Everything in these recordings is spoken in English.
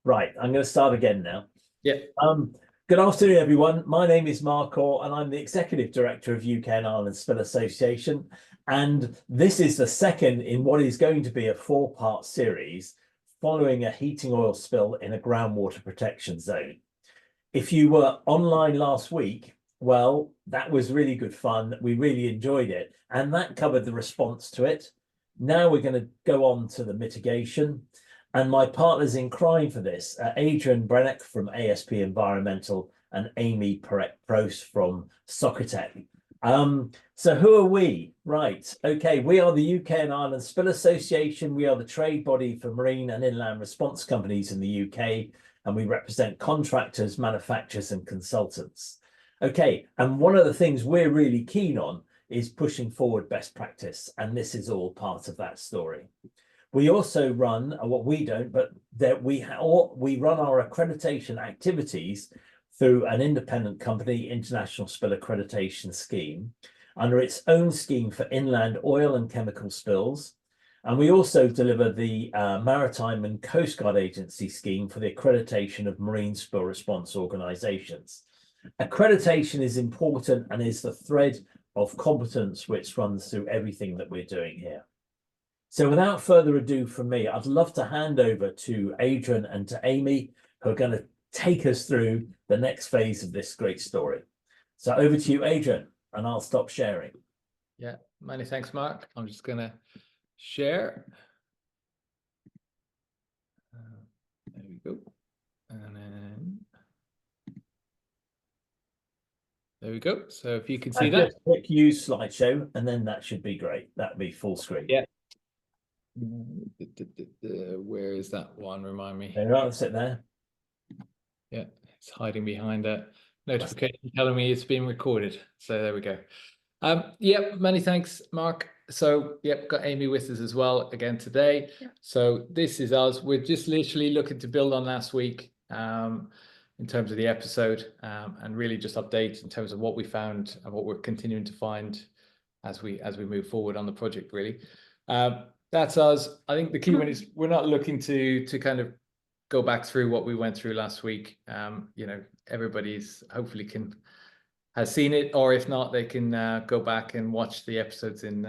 Right, I'm going to start again now. Yeah. Good afternoon, everyone. My name is Mark Orr, and I'm the Executive Director of UK and Ireland Spill Association. And this is the second in what is going to be a four-part series following a heating oil spill in a groundwater protection zone. If you were online last week, well, that was really good fun. We really enjoyed it, and that covered the response to it. Now we're going to go on to the mitigation. And my partners in crime for this are Adrian Brennock from ASP Environmental and Amy Perret-Prost from Socotec. So who are we? Right. Okay. We are the UK and Ireland Spill Association. We are the trade body for marine and inland response companies in the UK, and we represent contractors, manufacturers, and consultants. Okay. And one of the things we're really keen on is pushing forward best practice, and this is all part of that story. We also run what we don't, but that we run our accreditation activities through an independent company, International Spill Accreditation Scheme, under its own scheme for inland oil and chemical spills. And we also deliver the Maritime and Coast Guard Agency scheme for the accreditation of marine spill response organisations. Accreditation is important and is the thread of competence which runs through everything that we're doing here. So without further ado from me, I'd love to hand over to Adrian and to Amy, who are going to take us through the next phase of this great story. So over to you, Adrian, and I'll stop sharing. Yeah, many thanks, Mark. I'm just going to share. There we go. And then there we go. So if you can see that. Just click use slideshow, and then that should be great. That'd be full screen. Yeah. Where is that one? Remind me. There, I'll sit there. Yeah, it's hiding behind that notification telling me it's being recorded. So there we go. Yeah, many thanks, Mark. So yep, got Amy with us as well again today. Yeah. So this is us. We're just literally looking to build on last week in terms of the episode and really just update in terms of what we found and what we're continuing to find as we move forward on the project, really. That's us. I think the key one is we're not looking to kind of go back through what we went through last week. You know, everybody's hopefully has seen it, or if not, they can go back and watch the episodes in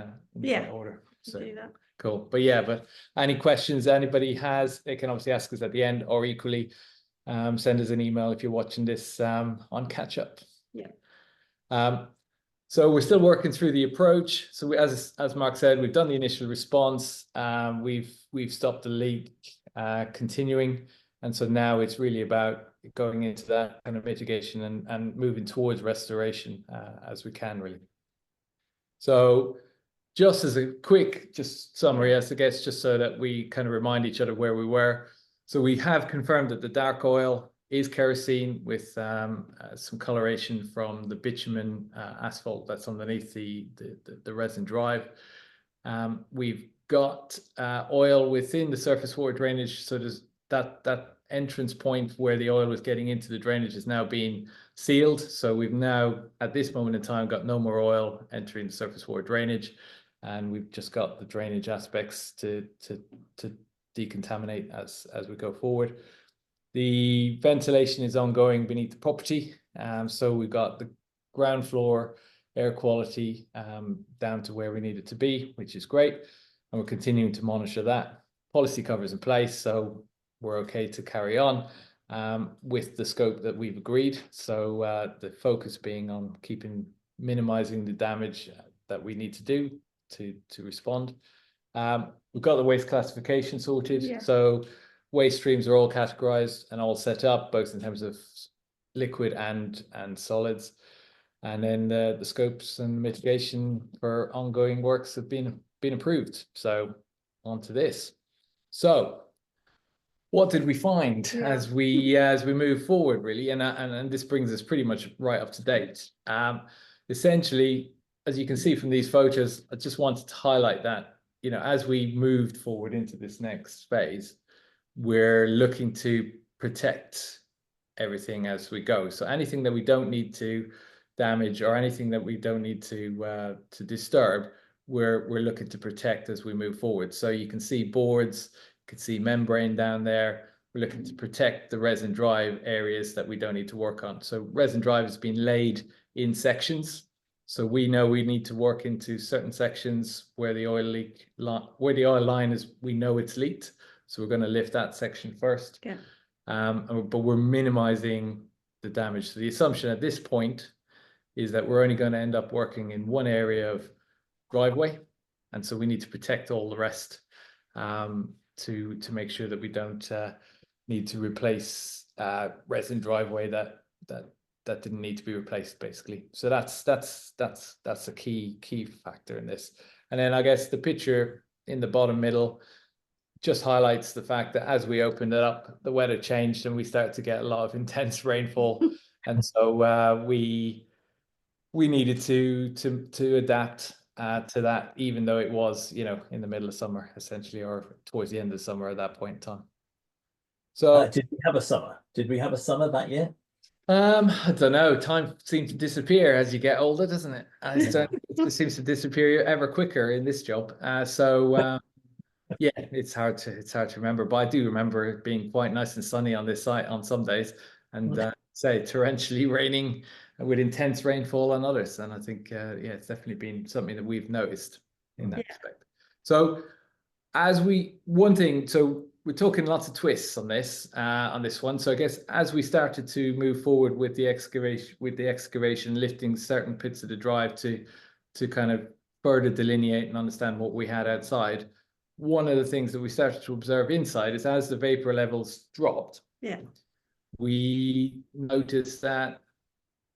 order. So do that. Cool. But yeah, but any questions anybody has, they can obviously ask us at the end, or equally send us an email if you're watching this on catch up. Yeah. So we're still working through the approach. So as Mark said, we've done the initial response. We've stopped the leak continuing. And so now it's really about going into that kind of mitigation and moving towards restoration as we can, really. So just as a quick summary, I guess, just so that we kind of remind each other where we were. So we have confirmed that the dark oil is kerosene with some coloration from the bitumen asphalt that's underneath the resin drive. We've got oil within the surface water drainage, so there's that entrance point where the oil was getting into the drainage is now being sealed. So we've now, at this moment in time, got no more oil entering the surface water drainage, and we've just got the drainage aspects to decontaminate as we go forward. The ventilation is ongoing beneath the property. So we've got the ground floor air quality down to where we need it to be, which is great. And we're continuing to monitor that. Policy cover is in place, so we're okay to carry on with the scope that we've agreed. So the focus being on minimizing the damage that we need to do to respond. We've got the waste classification sorted. Yeah. So waste streams are all categorized and all set up, both in terms of liquid and solids. And then the scopes and mitigation for ongoing works have been approved. So on to this. So what did we find as we move forward, really? And this brings us pretty much right up to date. Essentially, as you can see from these photos, I just wanted to highlight that, you know, as we moved forward into this next phase, we're looking to protect everything as we go. So anything that we don't need to damage or anything that we don't need to disturb, we're looking to protect as we move forward. So you can see boards, you can see membrane down there. we're looking to protect the resin drive areas that we don't need to work on. So resin drive has been laid in sections. So we know we need to work into certain sections where the oil line is, we know it's leaked. So we're going to lift that section first. Yeah. But we're minimizing the damage. So the assumption at this point is that we're only going to end up working in one area of driveway. And so we need to protect all the rest to make sure that we don't need to replace resin driveway that didn't need to be replaced, basically. So that's a key factor in this. And then I guess the picture in the bottom middle just highlights the fact that as we opened it up, the weather changed and we started to get a lot of intense rainfall. And so we needed to adapt to that, even though it was, you know, in the middle of summer, essentially, or towards the end of summer at that point in time. So did we have a summer? Did we have a summer that year? I don't know. Time seems to disappear as you get older, doesn't it? It seems to disappear ever quicker in this job. Yeah, it's hard to remember, but I do remember it being quite nice and sunny on this site on some days, and say torrentially raining with intense rainfall on others. And I think yeah, it's definitely been something that we've noticed in that respect. So so we're talking lots of twists on this one. So I guess as we started to move forward with the excavation, lifting certain bits of the drive to kind of further delineate and understand what we had outside, one of the things that we started to observe inside is as the vapor levels dropped, we noticed that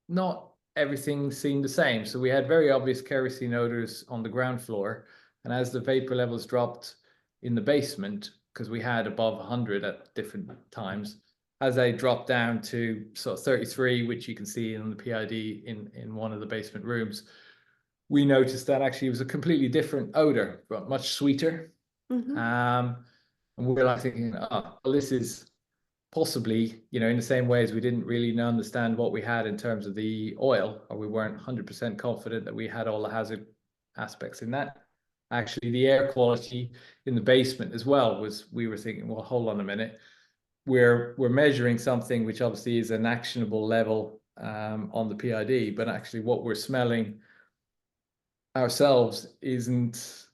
not everything seemed the same. So we had very obvious kerosene odors on the ground floor, and as the vapor levels dropped in the basement, because we had above 100 at different times, as they dropped down to sort of 33, which you can see in the PID in one of the basement rooms, we noticed that actually it was a completely different odor, but much sweeter. And we were like thinking, oh, well, this is possibly, you know, in the same way as we didn't really understand what we had in terms of the oil, or we weren't 100% confident that we had all the hazard aspects in that. Actually, the air quality in the basement as well we were thinking, well, hold on a minute. We're measuring something which obviously is an actionable level on the PID, but actually what we're smelling ourselves isn't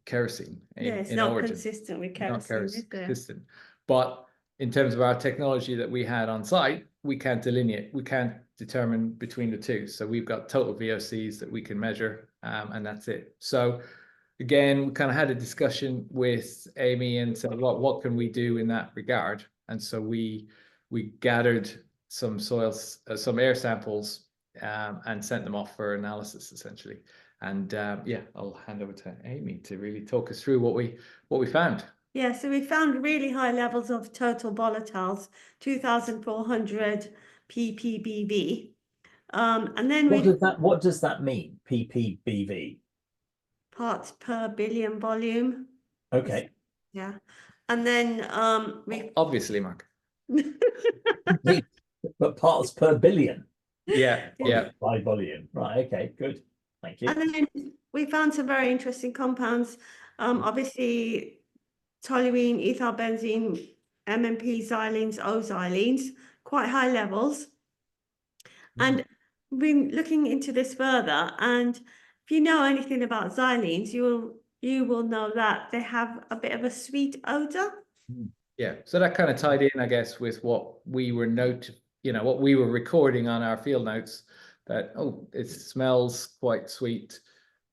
kerosene. It's not origin. Consistent with kerosene. But in terms of our technology that we had on site, we can't delineate, we can't determine between the two. So we've got total VOCs that we can measure, and that's it. So again, we kind of had a discussion with Amy and said, what can we do in that regard? And so we gathered some some air samples and sent them off for analysis, essentially. And yeah, I'll hand over to Amy to really talk us through what we found. Yeah, so we found really high levels of total volatiles, 2,400 ppbv. And then what does that mean? ppbv? Parts per billion volume. Okay. Yeah. And then we obviously, Mark. But parts per billion. Yeah. By volume. Right, okay, good. Thank you. And then we found some very interesting compounds. Obviously, toluene, ethyl benzene, MMP, xylenes, O-xylenes, quite high levels. And we're looking into this further. And if you know anything about xylenes, you will know that they have a bit of a sweet odor. Yeah, so that kind of tied in, I guess, with what we were what we were recording on our field notes, that it smells quite sweet,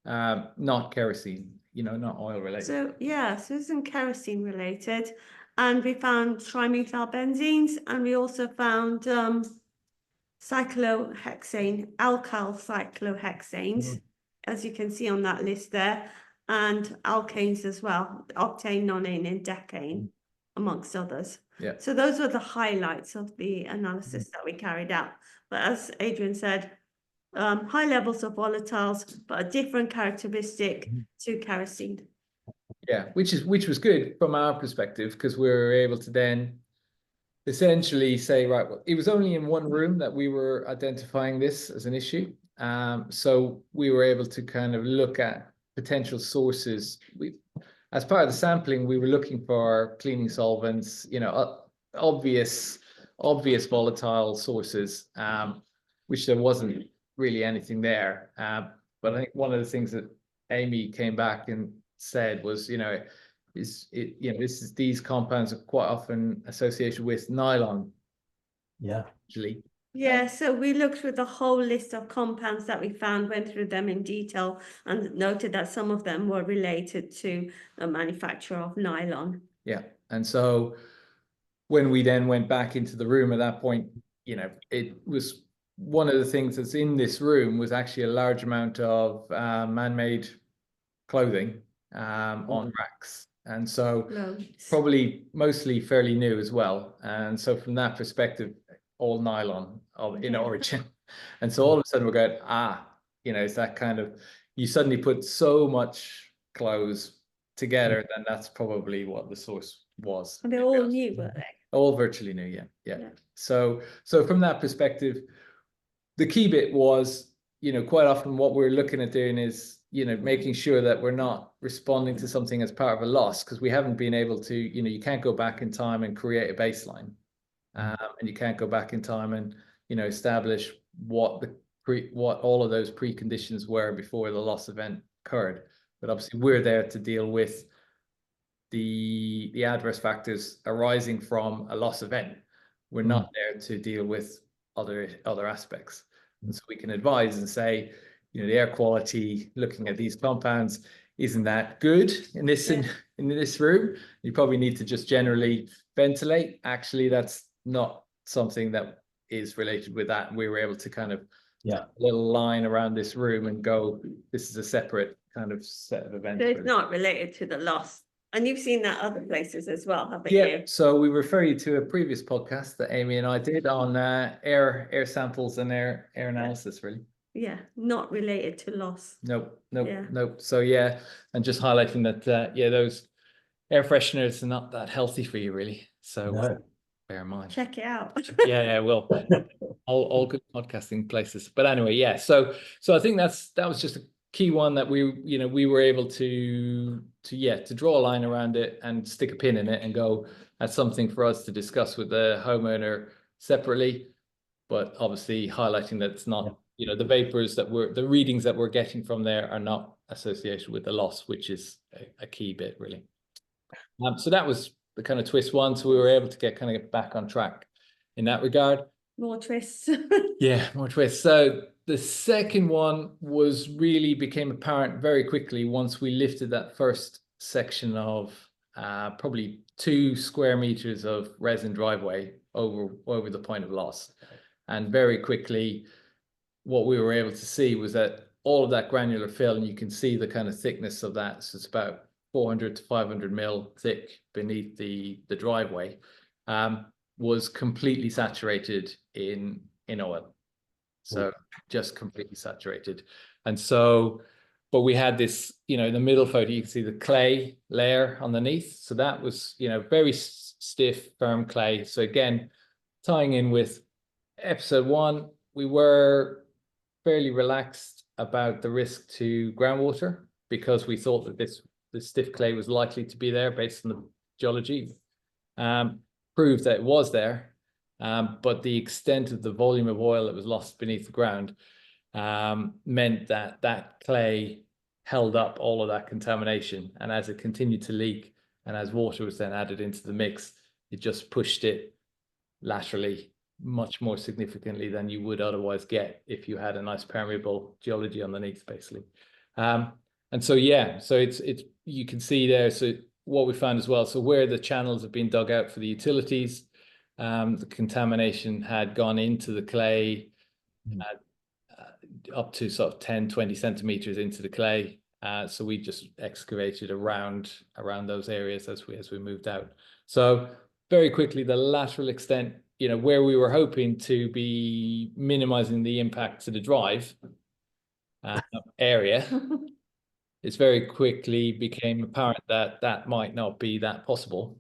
not kerosene, not oil related. So yeah, so this isn't kerosene related. And we found trimethyl benzenes, and we also found cyclohexane, alkyl cyclohexanes, as you can see on that list there, and alkanes as well, octane, nonane, and decane, amongst others. Yeah. So those were the highlights of the analysis that we carried out. But as Adrian said, high levels of volatiles, but a different characteristic to kerosene. Yeah, which was good from our perspective, because we were able to then essentially say, right, well, it was only in one room that we were identifying this as an issue. So we were able to kind of look at potential sources. as part of the sampling, we were looking for cleaning solvents, you know, obvious volatile sources, which there wasn't really anything there. But I think one of the things that Amy came back and said was, you know, these compounds are quite often associated with nylon. Yeah. Actually. Yeah, so we looked through the whole list of compounds that we found, went through them in detail, and noted that some of them were related to the manufacture of nylon. Yeah, and so when we then went back into the room at that point, you know, it was one of the things that's in this room was actually a large amount of man-made clothing on racks. And so probably mostly fairly new as well. And so from that perspective, all nylon in origin. And so all of a sudden we're going, you know, it's that kind of, you suddenly put so much clothes together, then that's probably what the source was. And they're all new, were they? All virtually new, yeah. So from that perspective, the key bit was, you know, quite often what we're looking at doing is, you know, making sure that we're not responding to something as part of a loss, because we haven't been able to, you know, you can't go back in time and create a baseline, and you can't go back in time and, you know, establish what all of those preconditions were before the loss event occurred. But obviously we're there to deal with the adverse factors arising from a loss event. We're not there to deal with other aspects. And so we can advise and say, you know, the air quality looking at these compounds isn't that good in this in this room. You probably need to just generally ventilate. Actually, that's not something that is related with that. We were able to kind of a little line around this room and go, this is a separate kind of set of events. So it's not related to the loss. And you've seen that other places as well, haven't you? Yeah, so we refer you to a previous podcast that Amy and I did on air samples and air analysis, really. Yeah, not related to loss. Nope. So yeah, and just highlighting that, those air fresheners are not that healthy for you, really. So bear in mind. Check it out. Yeah, well, all good podcasting places. But anyway, yeah. So I think that was just a key one that we were able to draw a line around it and stick a pin in it and go, that's something for us to discuss with the homeowner separately, but obviously highlighting that it's not, you know, the vapors the readings that we're getting from there are not associated with the loss, which is a key bit, really. So that was the kind of twist one. So we were able to get back on track in that regard. More twists. Yeah, more twists. So the second one became apparent very quickly once we lifted that first section of probably 2 square meters of resin driveway over the point of loss. And very quickly, what we were able to see was that all of that granular fill, and you can see the kind of thickness of that. So it's about 400 to 500 mil thick beneath the driveway, was completely saturated in oil. So just completely saturated. And so, but we had this, you know, in the middle photo, you can see the clay layer underneath. So that was, you know, very stiff, firm clay. So again, tying in with episode 1, we were fairly relaxed about the risk to groundwater because we thought that this stiff clay was likely to be there based on the geology. Proved that it was there. But the extent of the volume of oil that was lost beneath the ground meant that clay held up all of that contamination. And as it continued to leak and as water was then added into the mix, it just pushed it laterally much more significantly than you would otherwise get if you had a nice permeable geology underneath, basically. And so, yeah, so it's you can see there. So what we found as well, so where the channels have been dug out for the utilities, the contamination had gone into the clay up to sort of 10, 20 centimeters into the clay. So we just excavated around those areas as we moved out. So very quickly, the lateral extent, you know, where we were hoping to be minimizing the impact to the drive area, it's very quickly became apparent that might not be that possible.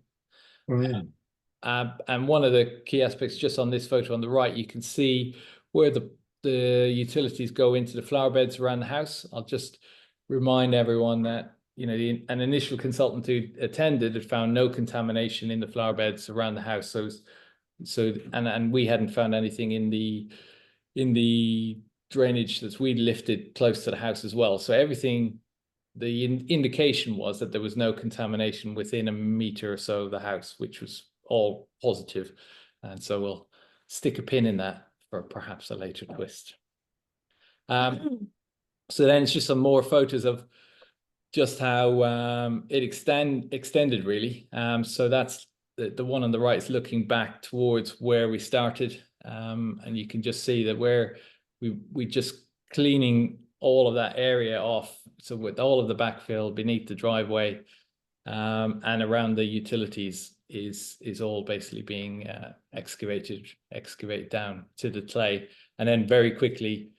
And one of the key aspects, just on this photo on the right, you can see where the utilities go into the flower beds around the house. I'll just remind everyone that, you know, an initial consultant who attended had found no contamination in the flower beds around the house. And we hadn't found anything in the drainage that we'd lifted close to the house as well. So everything, the indication was that there was no contamination within a meter or so of the house, which was all positive. And so we'll stick a pin in that for perhaps a later twist. So then it's just some more photos of just how it extended really. So that's the one on the right is looking back towards where we started. And you can just see that where we just cleaning all of that area off. So with all of the backfill beneath the driveway and around the utilities is all basically being excavated down to the clay. And then very quickly,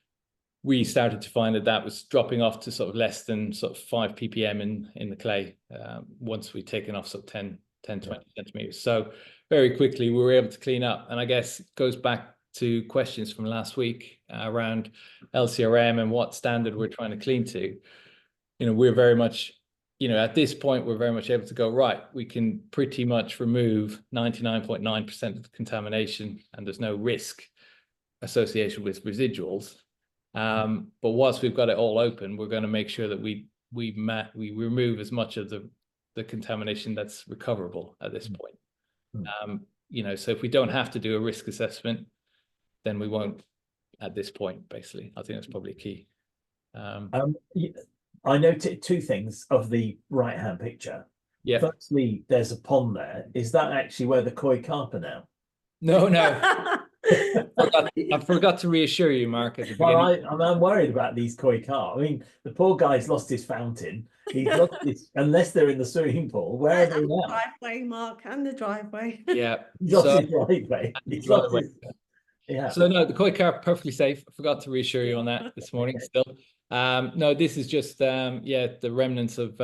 we started to find that was dropping off to sort of less than sort of 5 ppm in the clay once we'd taken off sort of 10, 20 centimeters. So very quickly we were able to clean up. And I guess it goes back to questions from last week around LCRM and what standard we're trying to clean to. You know, we're very much, you know, at this point, we're very much able to go, right, we can pretty much remove 99.9% of the contamination and there's no risk associated with residuals. But whilst we've got it all open, we're going to make sure that we remove as much of the contamination that's recoverable at this point. You know, so if we don't have to do a risk assessment, then we won't at this point, basically. I think that's probably key. I noted 2 things of the right-hand picture. Yeah. Firstly, there's a pond there. Is that actually where the koi carp are now? No. I forgot to reassure you, Mark. At the beginning. I'm worried about these koi carp. I mean, the poor guy's lost his fountain. He's lost his, unless they're in the swimming pool. Where are they now? The driveway, Mark, and the driveway. Yeah. He's lost his driveway. He's lost his, yeah. So no, the koi carp perfectly safe. I forgot to reassure you on that this morning. Still, no, this is just the remnants of.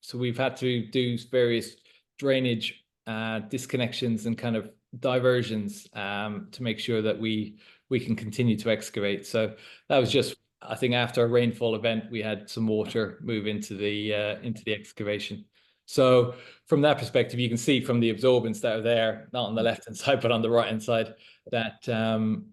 So we've had to do various drainage disconnections and kind of diversions to make sure that we can continue to excavate. So that was just, I think, after a rainfall event, we had some water move into the excavation. So from that perspective, you can see from the absorbents that are there, not on the left-hand side, but on the right-hand side, that,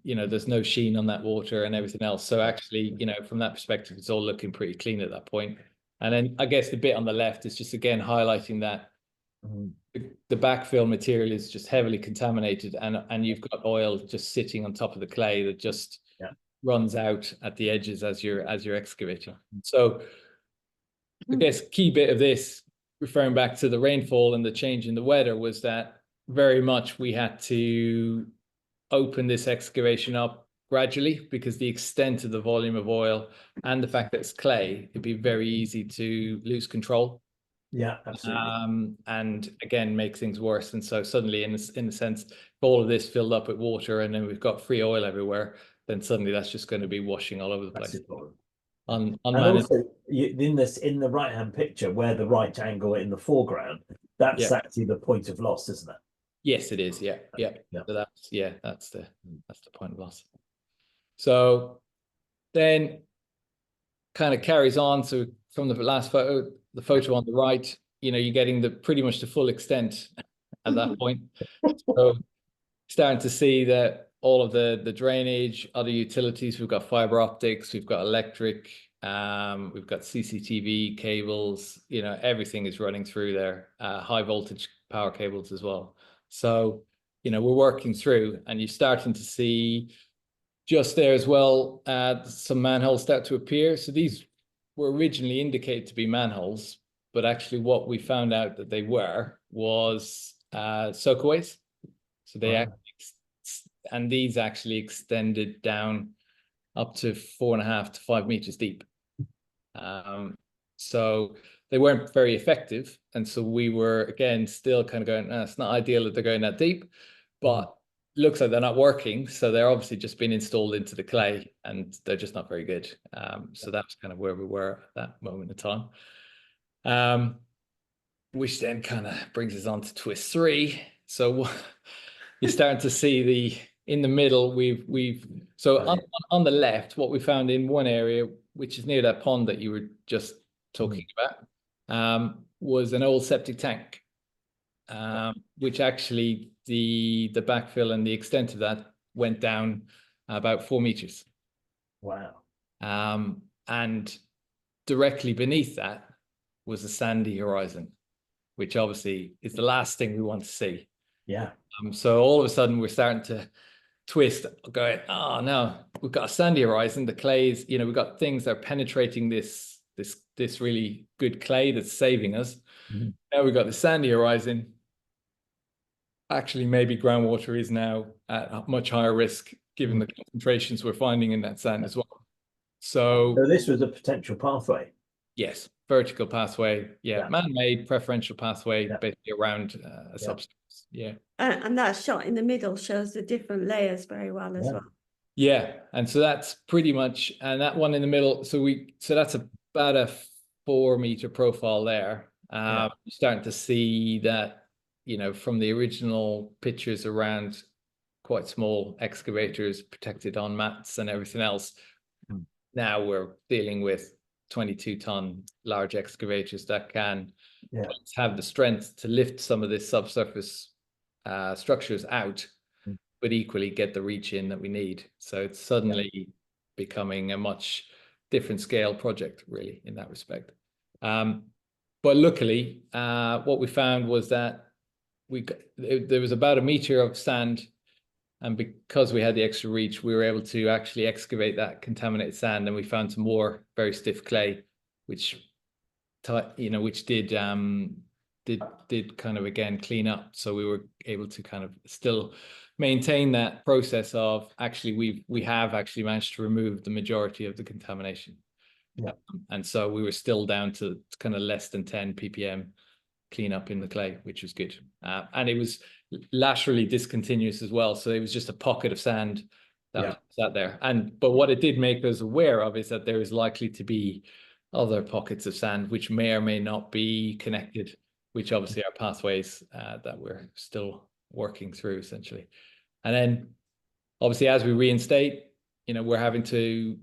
you know, there's no sheen on that water and everything else. So actually, you know, from that perspective, it's all looking pretty clean at that point. And then I guess the bit on the left is just, again, highlighting that the backfill material is just heavily contaminated and you've got oil just sitting on top of the clay that just runs out at the edges as you're excavating. So I guess key bit of this, referring back to the rainfall and the change in the weather, was that very much we had to open this excavation up gradually because the extent of the volume of oil and the fact that it's clay, it'd be very easy to lose control. Yeah, absolutely. And again, make things worse. And so suddenly, in the sense, if all of this filled up with water and then we've got free oil everywhere, then suddenly that's just going to be washing all over the place. And also, in the right-hand picture, where the right angle in the foreground, that's actually the point of loss, isn't it? Yes, it is. Yeah. So that's the point of loss. So then, kind of carries on. So from the last photo, the photo on the right, you know, you're getting pretty much the full extent at that point. So starting to see that all of the drainage, other utilities, we've got fiber optics, we've got electric, we've got CCTV cables, you know, everything is running through there, high voltage power cables as well. So, you know, we're working through, and you're starting to see just there as well, some manholes start to appear. So these were originally indicated to be manholes, but actually what we found out that they were was soakaways. So they and these actually extended down up to 4.5 to 5 meters deep. So they weren't very effective. And so we were, again, still kind of going, it's not ideal that they're going that deep, but looks like they're not working. So they're obviously just been installed into the clay and they're just not very good. So that's kind of where we were at that moment in time. Which then kind of brings us on to twist 3. So you're starting to see in the middle, on the left, what we found in one area, which is near that pond that you were just talking about, was an old septic tank, which actually the backfill and the extent of that went down about 4 meters. Wow. And directly beneath that was a sandy horizon, which obviously is the last thing we want to see. Yeah. So all of a sudden we're starting to twist, going, oh no, we've got a sandy horizon. The clays, we've got things that are penetrating this really good clay that's saving us. Mm-hmm. Now we've got the sandy horizon. Actually, maybe groundwater is now at a much higher risk given the concentrations we're finding in that sand as well. So this was a potential pathway. yes, vertical pathway, man-made preferential pathway, basically around a subsurface. And that shot in the middle shows the different layers very well as well. Yeah, and so that's pretty much, and that one in the middle, so that's about a 4 meter profile there. You're starting to see that, from the original pictures around quite small excavators protected on mats and everything else. Now we're dealing with 22-ton large excavators that can have the strength to lift some of this subsurface structures out, but equally get the reach in that we need. So it's suddenly becoming a much different scale project, really, in that respect. But luckily, what we found was that there was about 1 meter of sand, and because we had the extra reach, we were able to actually excavate that contaminated sand, and we found some more very stiff clay, which did kind of again clean up. So we were able to kind of still maintain that process of actually we have actually managed to remove the majority of the contamination. And so we were still down to kind of less than 10 ppm cleanup in the clay, which was good. And it was laterally discontinuous as well. So it was just a pocket of sand that sat there. But what it did make us aware of is that there is likely to be other pockets of sand which may or may not be connected, which obviously are pathways that we're still working through essentially. And then obviously as we reinstate, we're having to,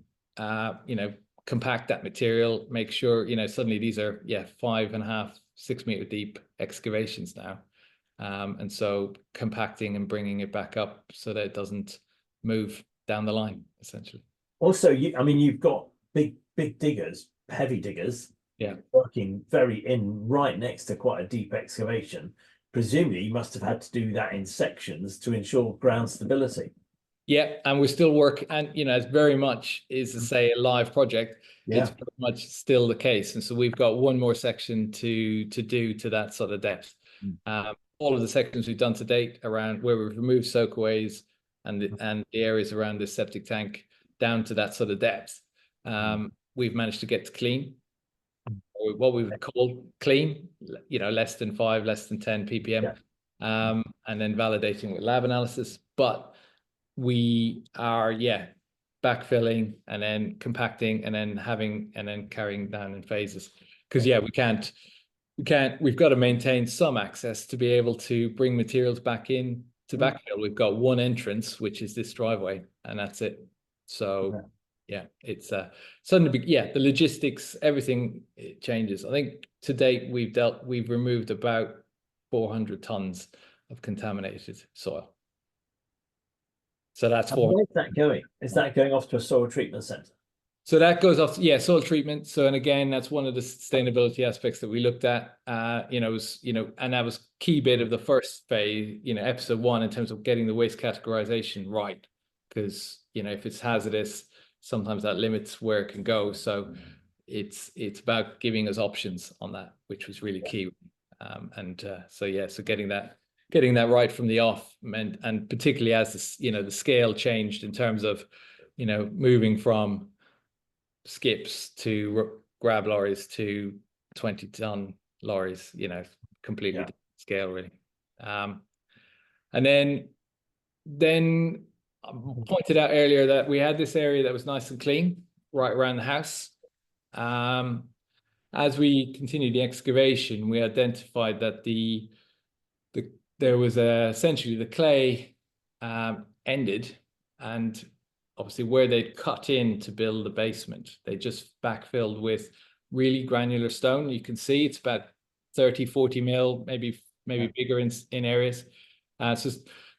compact that material, make sure, suddenly these are 5.5, 6 meter deep excavations now. And so compacting and bringing it back up so that it doesn't move down the line essentially. Also, you've got big diggers, heavy diggers, working right next to quite a deep excavation. Presumably you must have had to do that in sections to ensure ground stability. Yeah, and we're still working, and it's very much is to say a live project. It's very much still the case, and so we've got one more section to do to that sort of depth. All of the sections we've done to date around where we've removed soakaways and the areas around the septic tank down to that sort of depth, we've managed to get to clean, or what we would call clean, less than 5, less than 10 ppm, and then validating with lab analysis. But we are backfilling and then compacting and then carrying down in phases, because we've got to maintain some access to be able to bring materials back in to backfill. We've got one entrance, which is this driveway, and that's it. So it's suddenly the logistics, everything, it changes. I think to date we've removed about 400 tons of contaminated soil. So that's where's that going? Is that going off to a soil treatment center? So that goes off, soil treatment. So, and again, that's one of the sustainability aspects that we looked at. And that was key bit of the first phase, episode 1, in terms of getting the waste categorization right, because if it's hazardous, sometimes that limits where it can go. So it's about giving us options on that, which was really key. So getting that right from the off meant, and particularly as the scale changed in terms of, moving from skips to grab lorries to 20-ton lorries, completely different scale really. And then I pointed out earlier that we had this area that was nice and clean right around the house. As we continued the excavation, we identified that there was essentially the clay ended, and obviously where they'd cut in to build the basement, they just backfilled with really granular stone. You can see it's about 30, 40 mil, maybe bigger in areas. So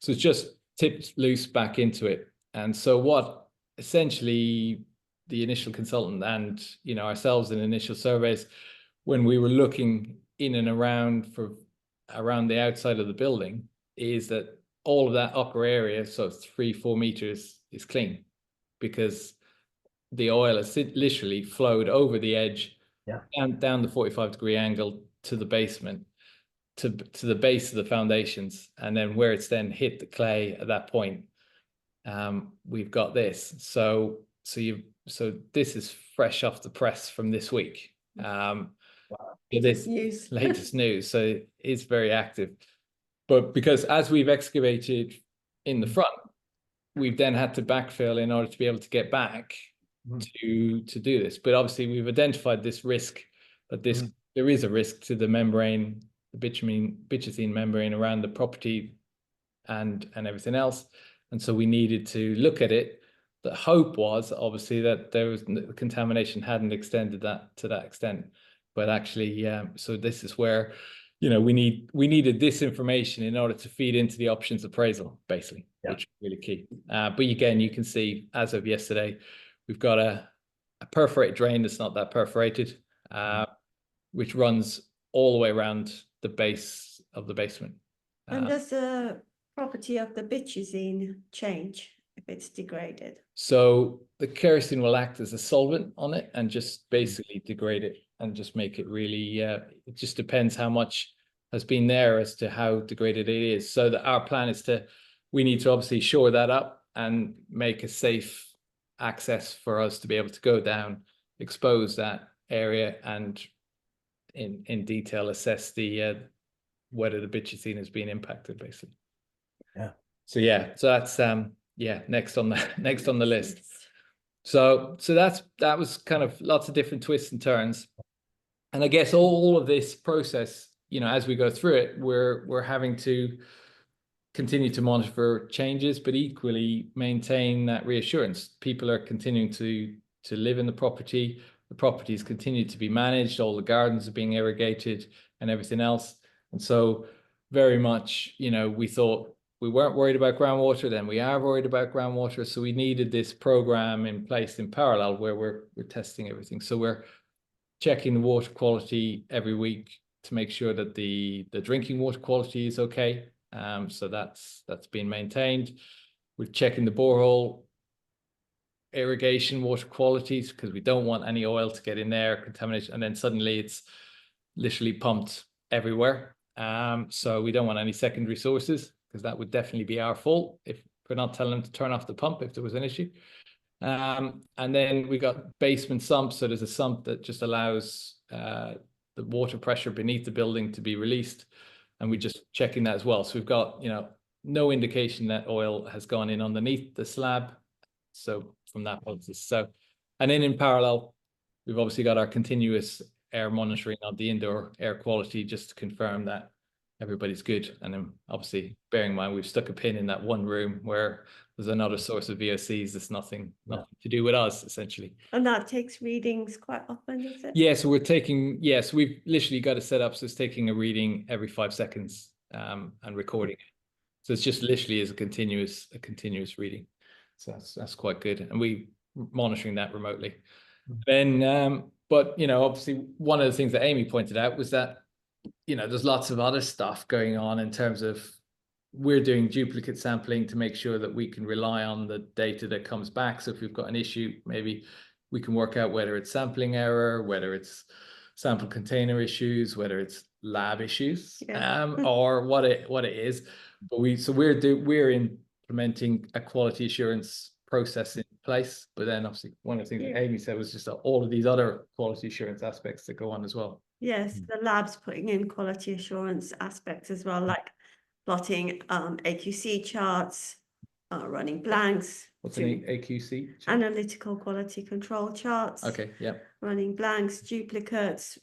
it's just tipped loose back into it. And so what essentially the initial consultant and, you know, ourselves in initial surveys, when we were looking in and around the outside of the building, is that all of that upper area, so 3-4 meters, is clean, because the oil has literally flowed over the edge, and down the 45-degree angle to the basement, to the base of the foundations, and then where it's then hit the clay at that point, we've got this. So this is fresh off the press from this week. This news. latest news. So it's very active. But because as we've excavated in the front, we've then had to backfill in order to be able to get back to do this. But obviously we've identified this risk, that there is a risk to the membrane, the bitchethene membrane around the property and everything else. And so we needed to look at it. The hope was obviously that the contamination hadn't extended that to that extent. But actually, so this is where, you know, we needed this information in order to feed into the options appraisal, basically, which is really key. But again, you can see as of yesterday, we've got a perforated drain that's not that perforated, which runs all the way around the base of the basement. And does the property of the bitchethene change if it's degraded? So the kerosene will act as a solvent on it and just basically degrade it and just make it really, it just depends how much has been there as to how degraded it is. So that our plan is we need to obviously shore that up and make a safe access for us to be able to go down, expose that area, and in detail assess the whether the bitchethene has been impacted, basically. So that's next on the list. So that was kind of lots of different twists and turns. And I guess all of this process, you know, as we go through it, we're having to continue to monitor changes, but equally maintain that reassurance. People are continuing to live in the property. The properties continue to be managed. All the gardens are being irrigated and everything else. And so very much, you know, we thought we weren't worried about groundwater, then we are worried about groundwater. So we needed this program in place in parallel where we're testing everything. So we're checking the water quality every week to make sure that the drinking water quality is okay. So that's been maintained. We're checking the borehole irrigation water qualities because we don't want any oil to get in there, contamination, and then suddenly it's literally pumped everywhere. So we don't want any secondary sources, because that would definitely be our fault if we're not telling them to turn off the pump if there was an issue. And then we got basement sumps. So there's a sump that just allows the water pressure beneath the building to be released. And we're just checking that as well. So we've got, you know, no indication that oil has gone in underneath the slab. So from that point, so, and then in parallel, we've obviously got our continuous air monitoring of the indoor air quality, just to confirm that everybody's good. And then obviously bearing in mind, we've stuck a pin in that one room where there's another source of VOCs that's nothing to do with us, essentially. And that takes readings quite often, is it? Yeah, so we're taking, so we've literally got it set up so it's taking a reading every 5 seconds and recording it. So it's just literally is a continuous reading. So that's quite good. And we monitoring that remotely. Then but you know, obviously one of the things that Amy pointed out was that, you know, there's lots of other stuff going on in terms of we're doing duplicate sampling to make sure that we can rely on the data that comes back. So if we've got an issue, maybe we can work out whether it's sampling error, whether it's sample container issues, whether it's lab issues, or what it is. But we're implementing a quality assurance process in place. But then obviously one of the things that Amy said was just all of these other quality assurance aspects that go on as well. Yes, the lab's putting in quality assurance aspects as well, like plotting AQC charts, running blanks. What's an AQC chart? Analytical quality control charts. Okay, yeah. Running blanks, duplicates.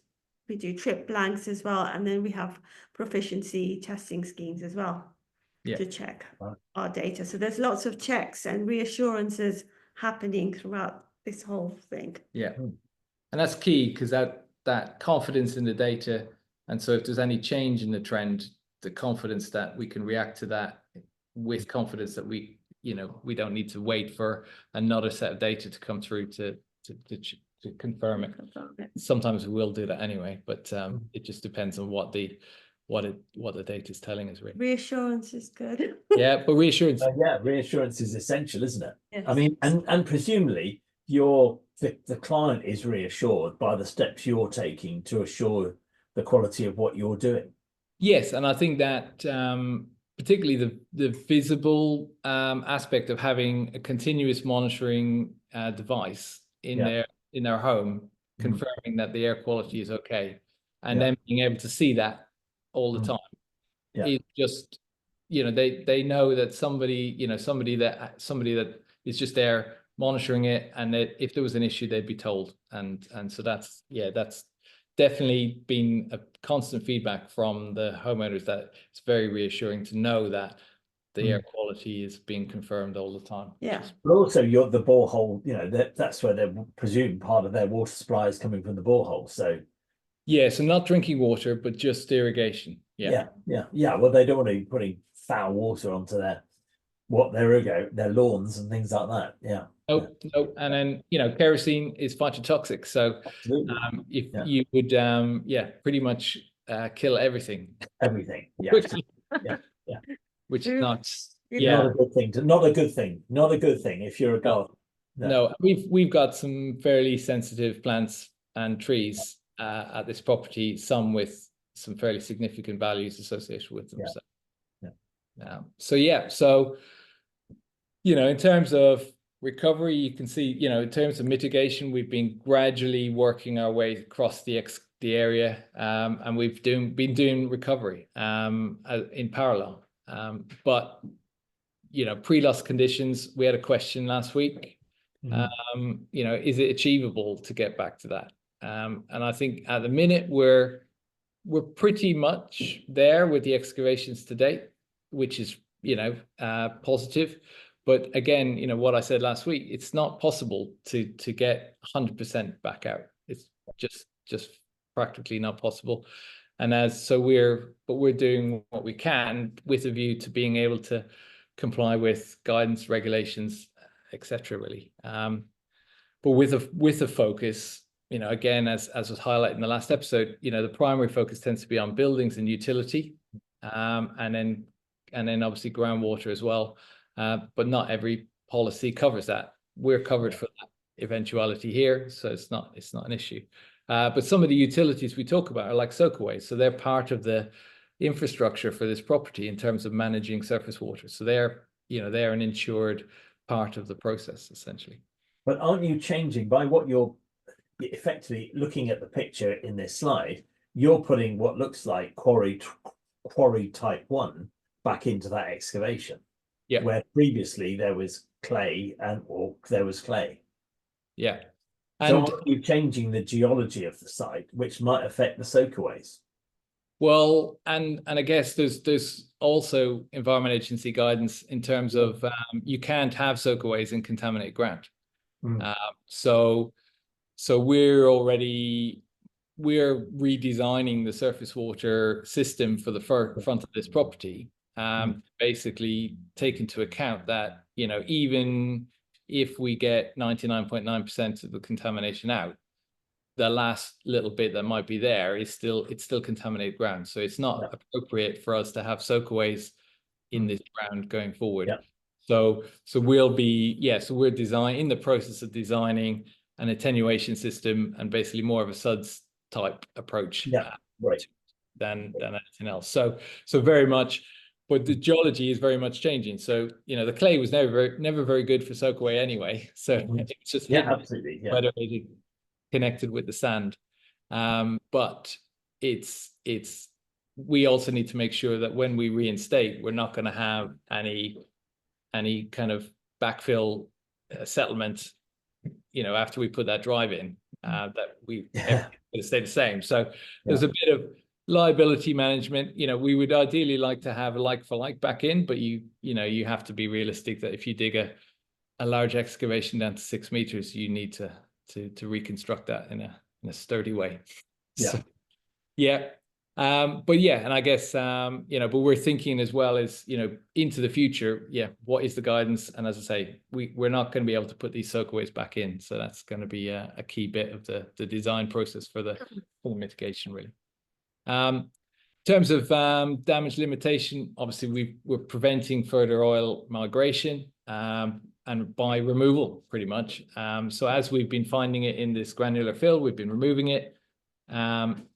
We do trip blanks as well. And then we have proficiency testing schemes as well to check our data. So there's lots of checks and reassurances happening throughout this whole thing. Yeah. And that's key, because that confidence in the data, and so if there's any change in the trend, the confidence that we can react to that with confidence that we don't need to wait for another set of data to come through to confirm it. Sometimes we will do that anyway, but it just depends on what the data is telling us, really. Reassurance is good. Yeah, but reassurance. Yeah, reassurance is essential, isn't it? Yes. I mean, and presumably the client is reassured by the steps you're taking to assure the quality of what you're doing. Yes, and I think that particularly the visible aspect of having a continuous monitoring device in their home, confirming that the air quality is okay, and then being able to see that all the time. It's just, they know that somebody that is just there monitoring it, and that if there was an issue, they'd be told. And so that's definitely been a constant feedback from the homeowners, that it's very reassuring to know that the air quality is being confirmed all the time. Yeah. But also the borehole, that's where they're presumed part of their water supply is coming from the borehole. So yeah, so not drinking water, but just irrigation. Yeah. Well, they don't want to be putting foul water onto their lawns and things like that. No. And then kerosene is phytotoxic, so if you would pretty much kill everything. Which is not not a good thing. Not a good thing if you're a gardener. No, we've got some fairly sensitive plants and trees at this property, some with some fairly significant values associated with them. So in terms of recovery, you can see, in terms of mitigation, we've been gradually working our way across the area, and we've been doing recovery in parallel. But pre-loss conditions, we had a question last week. Is it achievable to get back to that? And I think at the minute we're pretty much there with the excavations to date, which is positive. But again, what I said last week, it's not possible to get 100% back out. It's just practically not possible. And we're doing what we can with a view to being able to comply with guidance, regulations, etc. really. But with a focus, again, as was highlighted in the last episode, the primary focus tends to be on buildings and utility, and then obviously groundwater as well. But not every policy covers that. We're covered for that eventuality here, so it's not an issue. But some of the utilities we talk about are like soakaways, so they're part of the infrastructure for this property in terms of managing surface water. So they're an insured part of the process essentially. But aren't you changing by what you're effectively looking at the picture in this slide? You're putting what looks like quarry type 1 back into that excavation. Yeah. Where previously there was clay there was clay. Yeah. So are you changing the geology of the site, which might affect the soakaways? Well, and I guess there's also Environment Agency guidance in terms of you can't have soakaways in contaminated ground. So we're redesigning the surface water system for the front of this property, basically take into account that even if we get 99.9% of the contamination out, the last little bit that might be there is still contaminated ground. So it's not appropriate for us to have soakaways in this ground going forward. So we'll be we're in the process of designing an attenuation system and basically more of a SUDS type approach than anything else. So very much, but the geology is very much changing. So the clay was never very good for soakaway anyway. So it's just absolutely whether it connected with the sand. But we also need to make sure that when we reinstate, we're not going to have any kind of backfill settlement after we put that drive in, that we stay the same. So there's a bit of liability management. We would ideally like to have a like for like back in, but you have to be realistic that if you dig a large excavation down to 6 meters, you need to to reconstruct that in a sturdy way. Yeah. So, yeah. But yeah, and I guess you know, but we're thinking as well as, you know, into the future, yeah, what is the guidance? And as I say, we're not going to be able to put these soakaways back in, so that's going to be a key bit of the design process for the mitigation, really. In terms of damage limitation, obviously we're preventing further oil migration and by removal, pretty much. So as we've been finding it in this granular fill, we've been removing it.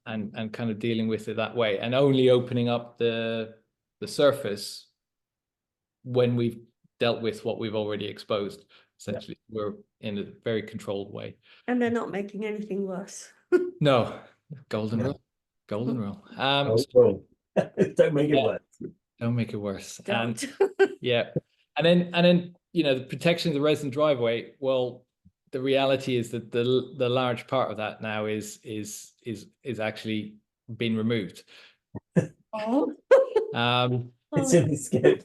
And kind of dealing with it that way, and only opening up the surface when we've dealt with what we've already exposed. Essentially, we're in a very controlled way. And they're not making anything worse. No, golden rule. Golden rule. Don't make it worse. Don't make it worse. Don't. Yeah, and then you know, the protection of the resident driveway. Well, the reality is that the large part of that now is actually been removed. Oh. It's in the skip.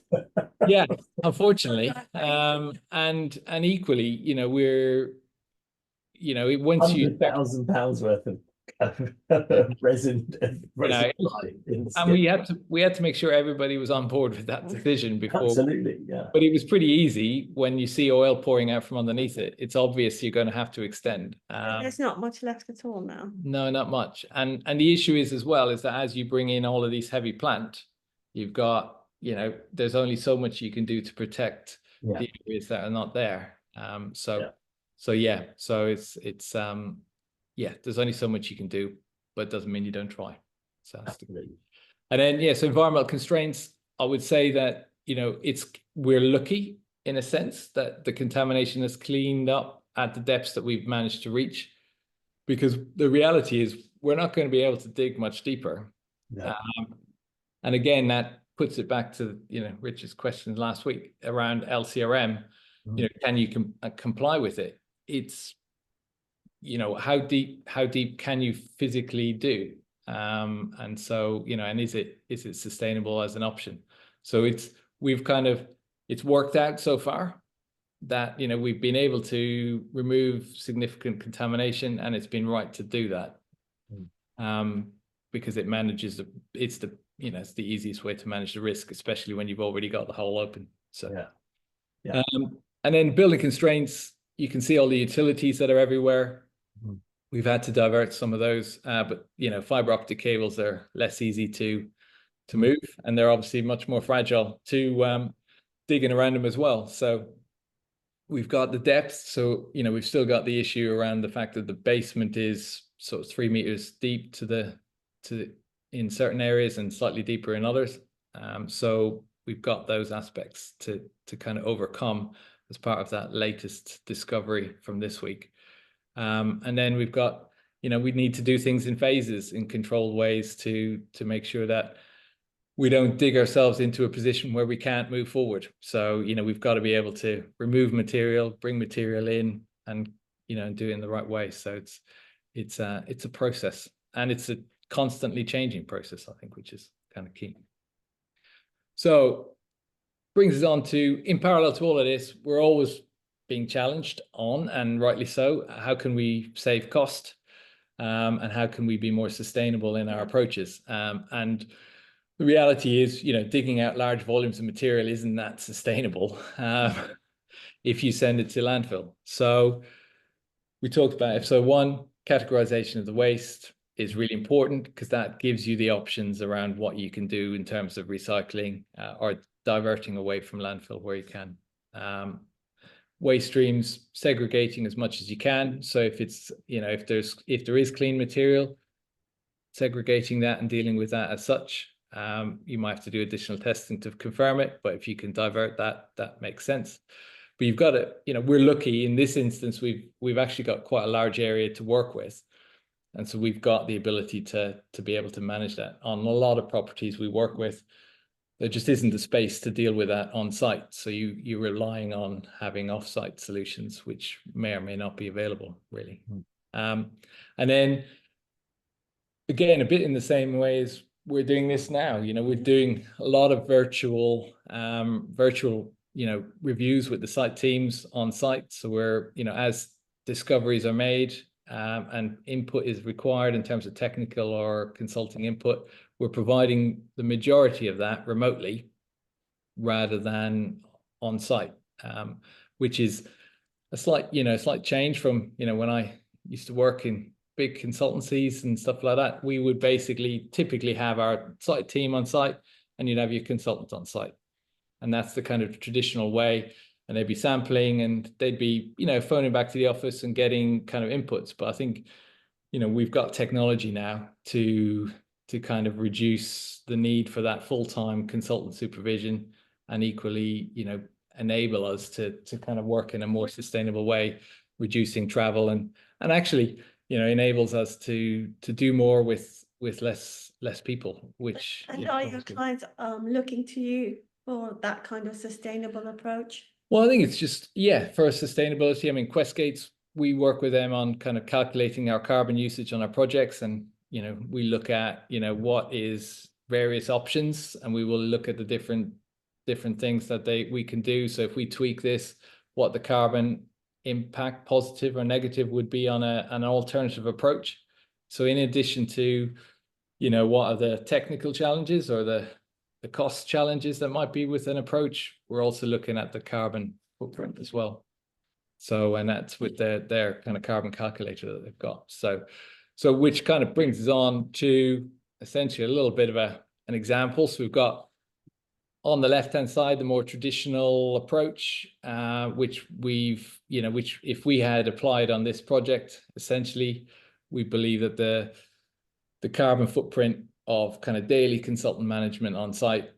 Yeah, unfortunately. And equally, you know, we're, you know, once you £100,000 worth of resin and we had to make sure everybody was on board with that decision before. Absolutely, yeah. But it was pretty easy when you see oil pouring out from underneath it. It's obvious you're going to have to extend. There's not much left at all now. No, not much. And the issue is as well is that as you bring in all of these heavy plant, you've got, you know, there's only so much you can do to protect the areas that are not there. So it's yeah, there's only so much you can do, but it doesn't mean you don't try. So absolutely. And then so environmental constraints, I would say that, you know, we're lucky in a sense that the contamination is cleaned up at the depths that we've managed to reach, because the reality is we're not going to be able to dig much deeper. No. And again, that puts it back to, you know, Rich's question last week around LCRM. You know, can you comply with it? It's, you know, how deep can you physically do? And so, you know, and is it sustainable as an option? So it's worked out so far that, you know, we've been able to remove significant contamination, and it's been right to do that. Because it manages it's the easiest way to manage the risk, especially when you've already got the hole open. So yeah. And then building constraints, you can see all the utilities that are everywhere. We've had to divert some of those, but you know, fiber optic cables are less easy to move, and they're obviously much more fragile to digging around them as well. So we've got the depth. So, you know, we've still got the issue around the fact that the basement is sort of 3 meters deep in certain areas and slightly deeper in others. So we've got those aspects to kind of overcome as part of that latest discovery from this week. And then we've got, you know, we need to do things in phases, in controlled ways to make sure that we don't dig ourselves into a position where we can't move forward. So, you know, we've got to be able to remove material, bring material in, and, you know, do it in the right way. So it's a process, and it's a constantly changing process, I think, which is kind of key. So brings us on to, in parallel to all of this, we're always being challenged on, and rightly so, how can we save cost, and how can we be more sustainable in our approaches? And the reality is, you know, digging out large volumes of material isn't that sustainable if you send it to landfill. So we talked about episode 1, categorization of the waste is really important, because that gives you the options around what you can do in terms of recycling or diverting away from landfill where you can. Waste streams, segregating as much as you can. So if it's, you know, if there is clean material, segregating that and dealing with that as such. You might have to do additional testing to confirm it, but if you can divert that, that makes sense. But you've got to, you know, we're lucky in this instance, we've actually got quite a large area to work with. And so we've got the ability to be able to manage that. On a lot of properties we work with, there just isn't the space to deal with that on site. So you're relying on having off-site solutions, which may or may not be available, really. And then, again, a bit in the same way as we're doing this now, you know, we're doing a lot of virtual, you know, reviews with the site teams on site. So we're, you know, as discoveries are made and input is required in terms of technical or consulting input, we're providing the majority of that remotely rather than on site, which is a slight change from, when I used to work in big consultancies and stuff like that. We would basically typically have our site team on site and you'd have your consultant on site. And that's the kind of traditional way. And they'd be sampling and they'd be, phoning back to the office and getting kind of inputs. But I think, we've got technology now to kind of reduce the need for that full-time consultant supervision and equally, enable us to kind of work in a more sustainable way, reducing travel and actually, enables us to do more with less people, which. And are your clients looking to you for that kind of sustainable approach? Well, I think it's just, for sustainability. I mean, Questgates, we work with them on kind of calculating our carbon usage on our projects. And, we look at, what is various options and we will look at the different things that we can do. So if we tweak this, what the carbon impact, positive or negative, would be on an alternative approach. So in addition to, what are the technical challenges or the cost challenges that might be with an approach, we're also looking at the carbon footprint as well. So, and that's with their kind of carbon calculator that they've got. So which kind of brings us on to essentially a little bit of an example. So we've got on the left-hand side, the more traditional approach, which if we had applied on this project, essentially, we believe that the carbon footprint of kind of daily consultant management on site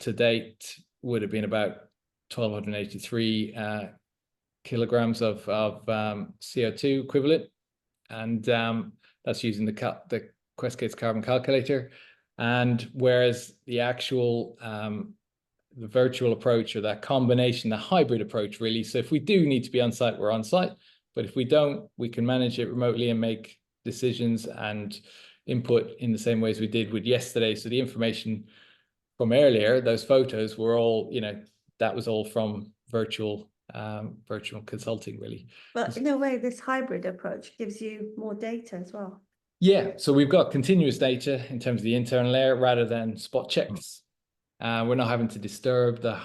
to date would have been about 1,283 kilograms of CO2 equivalent. And that's using the Questgates carbon calculator. And whereas the actual, the virtual approach, or that combination, the hybrid approach really. So if we do need to be on site, we're on site. But if we don't, we can manage it remotely and make decisions and input in the same ways we did with yesterday. So the information from earlier, those photos were all, that was all from virtual consulting really. But in a way, this hybrid approach gives you more data as well. Yeah, so we've got continuous data in terms of the internal layer rather than spot checks. We're not having to disturb the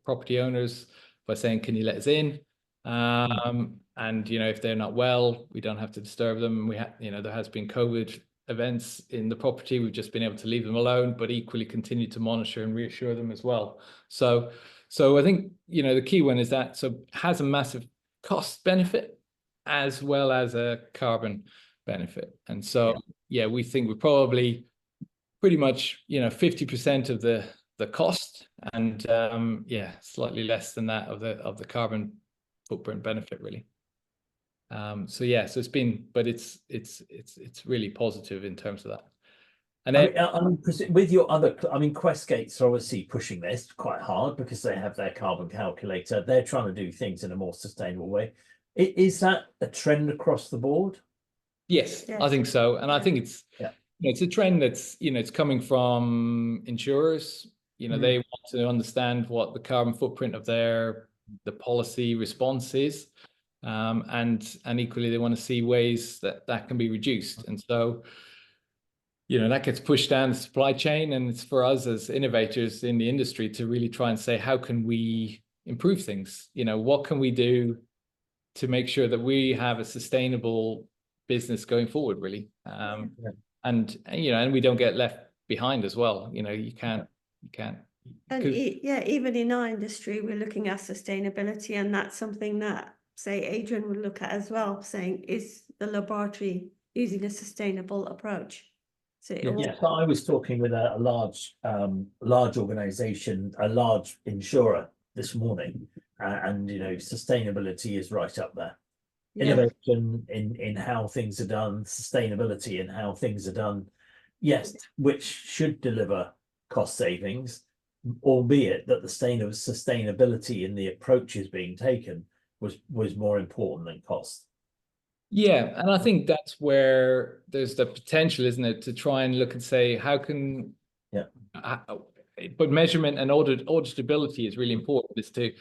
property owners by saying, can you let us in? And, if they're not well, we don't have to disturb them. There has been COVID events in the property. We've just been able to leave them alone, but equally continue to monitor and reassure them as well. So I think, the key one is that, so has a massive cost benefit as well as a carbon benefit. And so, we think we're probably pretty much, 50% of the cost and, slightly less than that of the carbon footprint benefit really. So it's been, but it's really positive in terms of that. And then, with your other, Questgates are obviously pushing this quite hard because they have their carbon calculator. They're trying to do things in a more sustainable way. Is that a trend across the board? Yes, I think so. And I think it's a trend that's, it's coming from insurers. They want to understand what the carbon footprint of the policy response is. And equally, they want to see ways that can be reduced. And so, that gets pushed down the supply chain, and it's for us as innovators in the industry to really try and say, how can we improve things? What can we do to make sure that we have a sustainable business going forward, really? And we don't get left behind as well. You can't. And even in our industry, we're looking at sustainability, and that's something that, say, Adrian would look at as well, saying, is the laboratory using a sustainable approach? So so I was talking with a large organization, a large insurer this morning, and sustainability is right up there. Innovation in how things are done, sustainability in how things are done, yes, which should deliver cost savings, albeit that the sustainability in the approaches being taken was more important than cost. Yeah, and I think that's where there's the potential, isn't it, to try and look and say, how can but measurement and auditability is really important, is to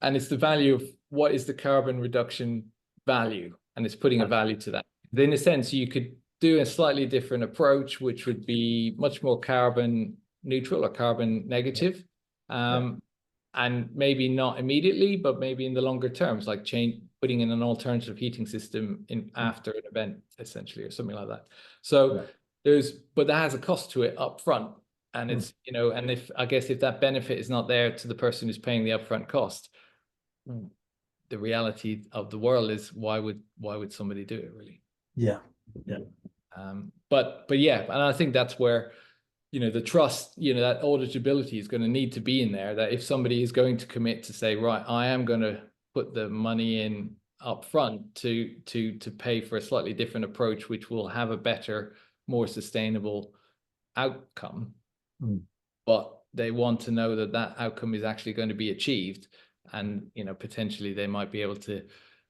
and it's the value of what is the carbon reduction value, and it's putting a value to that. In a sense, you could do a slightly different approach, which would be much more carbon neutral or carbon negative, and maybe not immediately, but maybe in the longer terms, like putting in an alternative heating system in after an event, essentially, or something like that. So but that has a cost to it up front. And it's, you know, and I guess if that benefit is not there to the person who's paying the upfront cost, the reality of the world is why would somebody do it, really? But yeah, and I think that's where, you know, the trust, you know, that auditability is going to need to be in there, that if somebody is going to commit to say, right, I am going to put the money in up front to pay for a slightly different approach, which will have a better, more sustainable outcome, but they want to know that that outcome is actually going to be achieved, and, you know, potentially they might be able to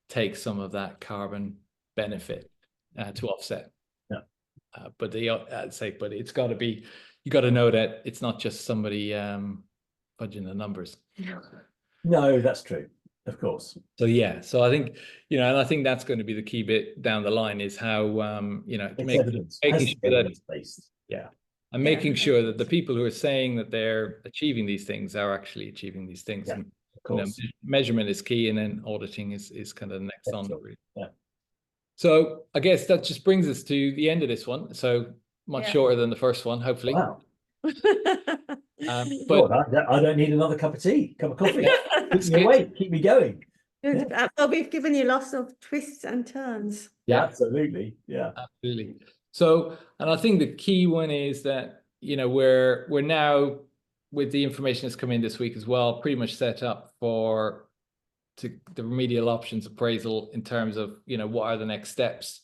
take some of that carbon benefit to offset. But I'd say, but it's got to be, you got to know that it's not just somebody fudging the numbers. No, that's true, of course. So yeah, so I think, you know, and I think that's going to be the key bit down the line, is how you know, making sure that based. And making sure that the people who are saying that they're achieving these things are actually achieving these things. And, of course, you know, measurement is key, and then auditing is kind of the next on. Really. So I guess that just brings us to the end of this one. So much shorter than the first one, hopefully. Wow. But I don't need another cup of tea, cup of coffee. Keep me awake, keep me going. Well, we've given you lots of twists and turns. Absolutely. Absolutely. So, and I think the key one is that, you know, we're now, with the information that's come in this week as well, pretty much set up for the remedial options appraisal, in terms of, you know, what are the next steps,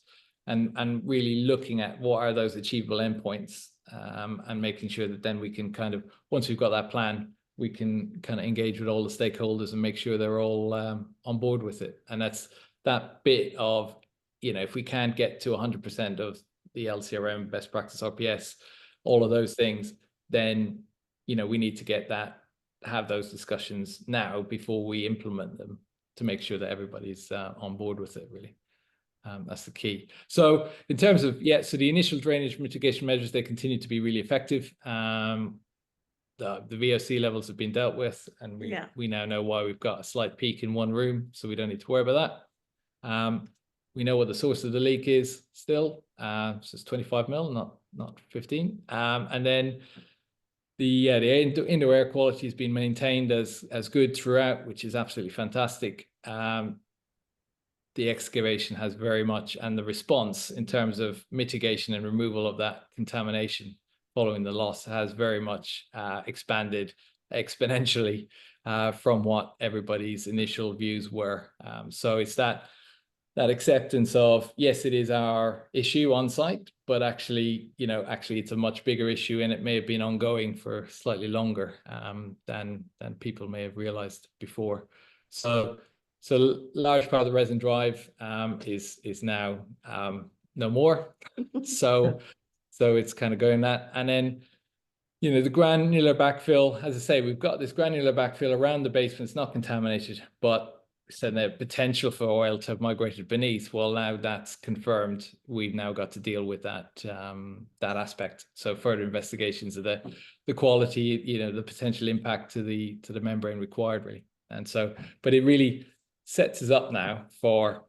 and really looking at what are those achievable endpoints, and making sure that then we can kind of, once we've got that plan, we can kind of engage with all the stakeholders and make sure they're all on board with it. And that's that bit of, you know, if we can't get to 100% of the LCRM, best practice RPS, all of those things, then, you know, we need to have those discussions now before we implement them, to make sure that everybody's on board with it, really. That's the key. So in terms of, so the initial drainage mitigation measures, they continue to be really effective. The VOC levels have been dealt with, and we now know why we've got a slight peak in one room, so we don't need to worry about that. We know what the source of the leak is still, so it's 25 mil, not 15. And then the indoor air quality has been maintained as good throughout, which is absolutely fantastic. The excavation has very much, and the response in terms of mitigation and removal of that contamination following the loss has very much expanded exponentially from what everybody's initial views were. So it's that acceptance of, yes, it is our issue on site, but actually, you know, it's a much bigger issue, and it may have been ongoing for slightly longer than people may have realized before. So large part of the resin drive is now no more. So it's kind of going that. And then, you know, the granular backfill, as I say, we've got this granular backfill around the basement. It's not contaminated, but said the potential for oil to have migrated beneath. Well, now that's confirmed. We've now got to deal with that aspect. So further investigations of the quality, you know, the potential impact to the membrane required, really. And so, but it really sets us up now for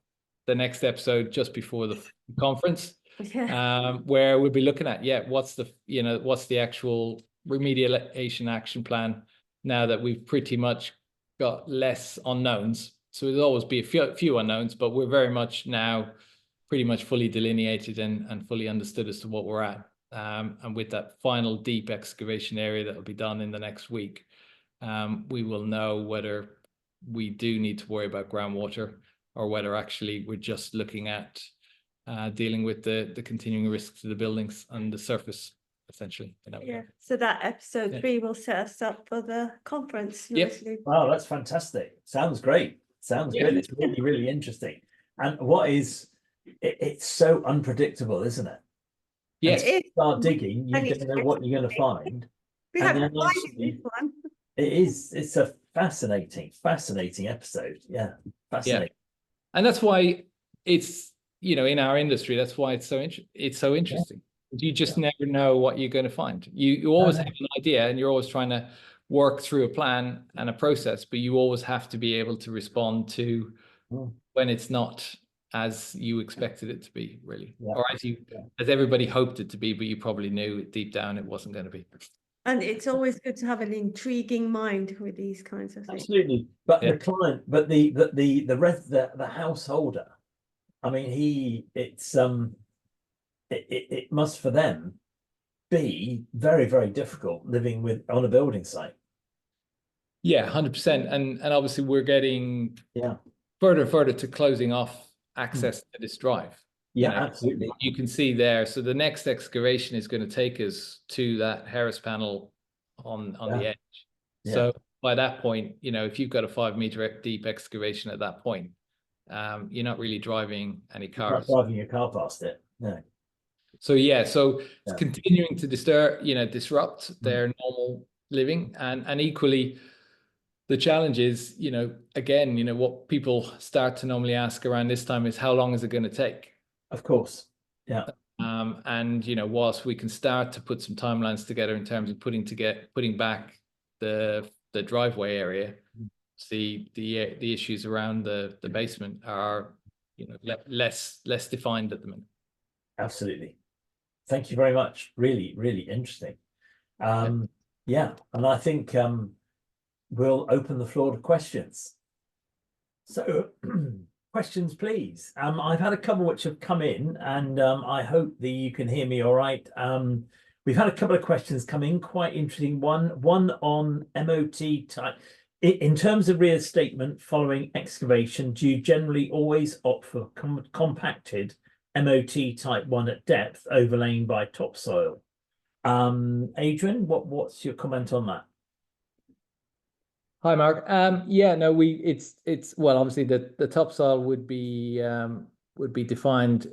the next episode just before the conference, where we'll be looking at what's the actual remediation action plan, now that we've pretty much got less unknowns. So there'll always be a few unknowns, but we're very much now pretty much fully delineated and fully understood as to what we're at. And with that final deep excavation area that will be done in the next week, we will know whether we do need to worry about groundwater, or whether actually we're just looking at dealing with the continuing risks to the buildings and the surface, essentially. So that episode 3 will set us up for the conference. Wow, that's fantastic. Sounds great. Sounds good. It's really, really interesting. And it's so unpredictable, isn't it? Yes. You start digging, you don't know what you're going to find. We and have then actually, it is. It's a Fascinating episode. Yeah, fascinating. And that's why it's, you know, in our industry, that's why it's so interesting. You just never know what you're going to find. You always have an idea, and you're always trying to work through a plan and a process, but you always have to be able to respond to when it's not as you expected it to be, really, or as everybody hoped it to be, but you probably knew deep down it wasn't going to be. And it's always good to have an intriguing mind with these kinds of things. Absolutely. But the client, but the householder, I mean, it must for them be very, very difficult living on a building site. Yeah, 100%. And obviously we're getting further to closing off access to this drive. Yeah, you know, absolutely. You can see there. So the next excavation is going to take us to that Harris panel on the edge. So by that point, you know, if you've got a 5-meter deep excavation at that point, you're not really driving any cars. Not driving your car past it. No. So it's continuing to disrupt their normal living, and equally the challenge is, you know, again, you know, what people start to normally ask around this time is how long is it going to take? Of course. Yeah. And you know, whilst we can start to put some timelines together in terms of putting back the driveway area, the issues around the basement are, you know, less defined at the minute. Absolutely. Thank you very much. Really, really interesting. Yeah, and I think we'll open the floor to questions. So questions, please. I've had a couple which have come in, and I hope that you can hear me all right. We've had a couple of questions come in, quite interesting. One on MOT type. In terms of reinstatement following excavation, do you generally always opt for compacted MOT type 1 at depth, overlaying by topsoil? Adrian, what's your comment on that? Hi, Mark. Yeah, no, it's well, obviously the topsoil would be defined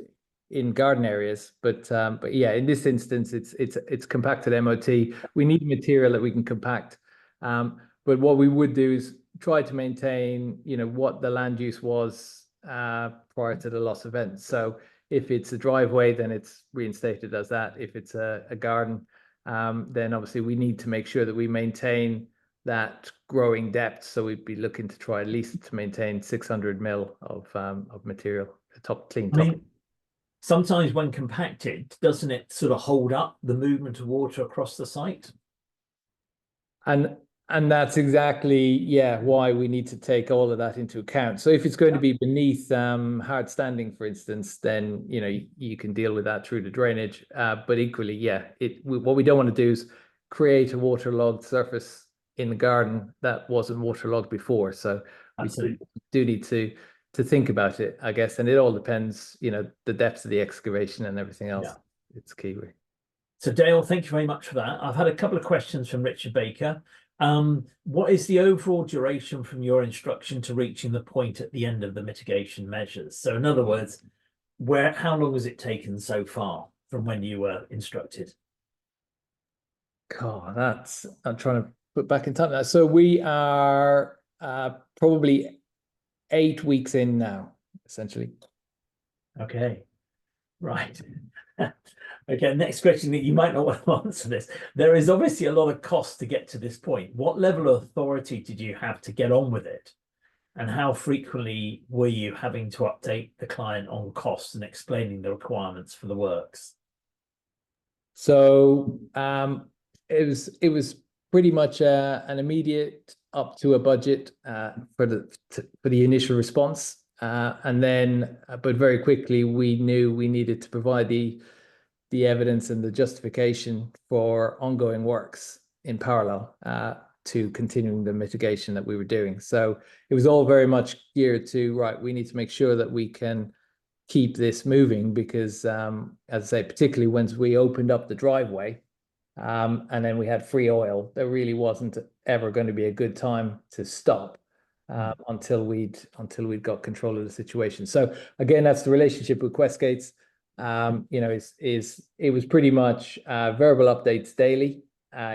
in garden areas, but yeah, in this instance, it's compacted MOT. We need material that we can compact, but what we would do is try to maintain, you know, what the land use was prior to the loss event. So if it's a driveway, then it's reinstated as that. If it's a garden, then obviously we need to make sure that we maintain that growing depth. So we'd be looking to try at least to maintain 600 mil of material, clean top. I mean, sometimes when compacted, doesn't it sort of hold up the movement of water across the site? And that's exactly, why we need to take all of that into account. So if it's going to be beneath hard standing, for instance, then, you know, you can deal with that through the drainage. But equally, what we don't want to do is create a waterlogged surface in the garden that wasn't waterlogged before. So we do need to think about it, I guess. And it all depends, you know, the depth of the excavation and everything else. It's key. So Dale, thank you very much for that. I've had a couple of questions from Richard Baker. What is the overall duration from your instruction to reaching the point at the end of the mitigation measures? So in other words, how long has it taken so far from when you were instructed? God, I'm trying to put back in time now. So we are probably 8 weeks in now, essentially. Okay, right. Okay, next question that you might not want to answer this. There is obviously a lot of cost to get to this point. What level of authority did you have to get on with it? And how frequently were you having to update the client on costs and explaining the requirements for the works? So it was pretty much an immediate up to a budget for the initial response. And then, but very quickly, we knew we needed to provide the evidence and the justification for ongoing works in parallel to continuing the mitigation that we were doing. So it was all very much geared to, right, we need to make sure that we can keep this moving because, as I say, particularly once we opened up the driveway and then we had free oil, there really wasn't ever going to be a good time to stop until we'd got control of the situation. So again, that's the relationship with Questgates. You know, it was pretty much verbal updates daily,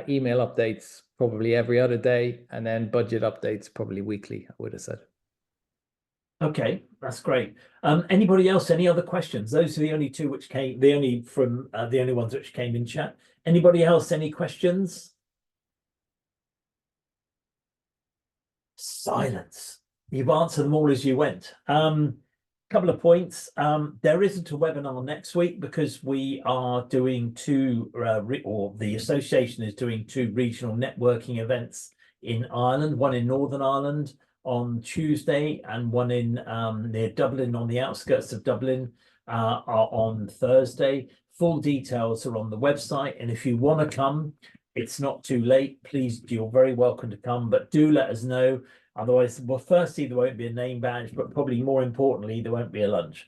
email updates probably every other day, and then budget updates probably weekly, I would have said. Okay, that's great. Anybody else? Any other questions? Those are the only two which came, the only ones which came in chat. Anybody else? Any questions? Silence. You've answered them all as you went. Couple of points. There isn't a webinar next week because we are doing or the association is doing 2 regional networking events in Ireland, one in Northern Ireland on Tuesday and one in near Dublin, on the outskirts of Dublin, are on Thursday. Full details are on the website, and if you want to come, it's not too late. Please, you're very welcome to come, but do let us know. Otherwise, well, firstly, there won't be a name badge, but probably more importantly, there won't be a lunch.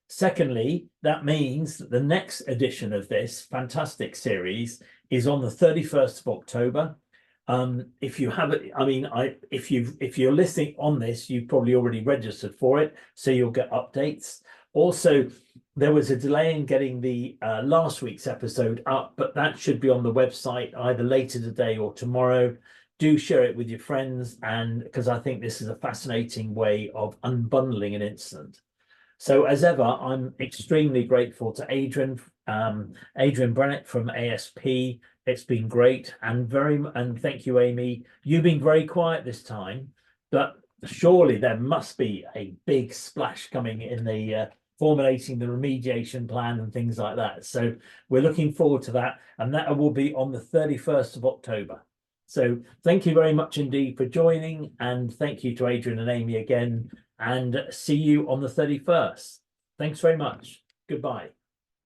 Secondly, that means that the next edition of this fantastic series is on the 31st of October. If you have it, I mean, if you're listening on this, you've probably already registered for it, so you'll get updates. Also, there was a delay in getting the last week's episode up, but that should be on the website either later today or tomorrow. Do share it with your friends, and because I think this is a fascinating way of unbundling an incident. So as ever, I'm extremely grateful to Adrian Brennett from ASP. It's been great, and thank you, Amy. You've been very quiet this time, but surely there must be a big splash coming in the formulating the remediation plan and things like that. So we're looking forward to that, and that will be on the 31st of October. So thank you very much indeed for joining, and thank you to Adrian and Amy again, and see you on the 31st. Thanks very much. Goodbye.